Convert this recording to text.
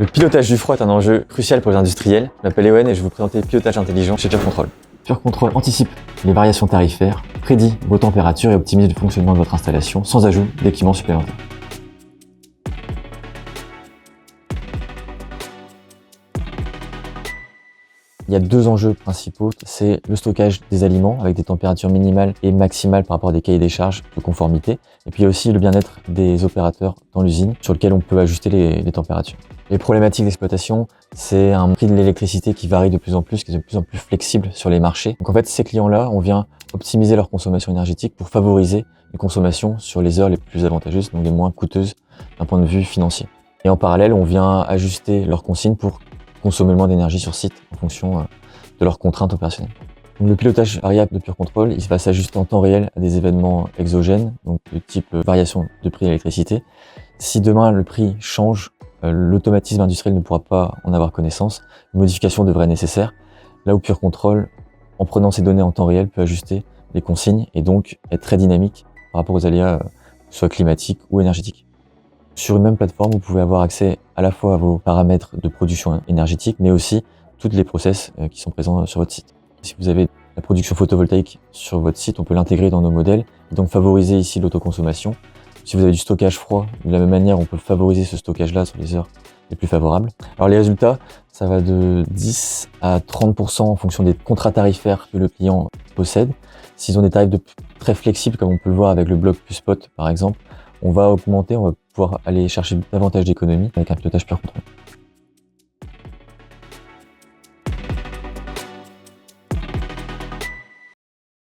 Le pilotage du froid est un enjeu crucial pour les industriels. Je m'appelle Ewen et je vais vous présenter le pilotage intelligent chez Pure Control. Pure Control anticipe les variations tarifaires, prédit vos températures et optimise le fonctionnement de votre installation sans ajout d'équipements supplémentaires. Il y a deux enjeux principaux, c'est le stockage des aliments avec des températures minimales et maximales par rapport à des cahiers des charges de conformité, et puis aussi le bien-être des opérateurs dans l'usine sur lequel on peut ajuster les températures. Les problématiques d'exploitation, c'est un prix de l'électricité qui varie de plus en plus, qui est de plus en plus flexible sur les marchés. Donc en fait, ces clients-là, on vient optimiser leur consommation énergétique pour favoriser une consommation sur les heures les plus avantageuses, donc les moins coûteuses d'un point de vue financier. Et en parallèle, on vient ajuster leurs consignes pour consommer le moins d'énergie sur site en fonction de leurs contraintes opérationnelles. Donc, le pilotage variable de Pure Control, il va s'ajuster en temps réel à des événements exogènes, donc de type variation de prix de l'électricité. Si demain le prix change, l'automatisme industriel ne pourra pas en avoir connaissance. Une modification devrait être nécessaire. Là où Pure Control, en prenant ces données en temps réel, peut ajuster les consignes et donc être très dynamique par rapport aux aléas, soit climatiques ou énergétiques. Sur une même plateforme, vous pouvez avoir accès à la fois à vos paramètres de production énergétique, mais aussi toutes les process qui sont présents sur votre site. Si vous avez la production photovoltaïque sur votre site, on peut l'intégrer dans nos modèles et donc favoriser ici l'autoconsommation. Si vous avez du stockage froid, de la même manière, on peut favoriser ce stockage-là sur les heures les plus favorables. Alors les résultats, ça va de 10 à 30% en fonction des contrats tarifaires que le client possède. S'ils ont des tarifs très flexibles, comme on peut le voir avec le bloc plus spot par exemple, on va pouvoir aller chercher davantage d'économies avec un pilotage Pure Control.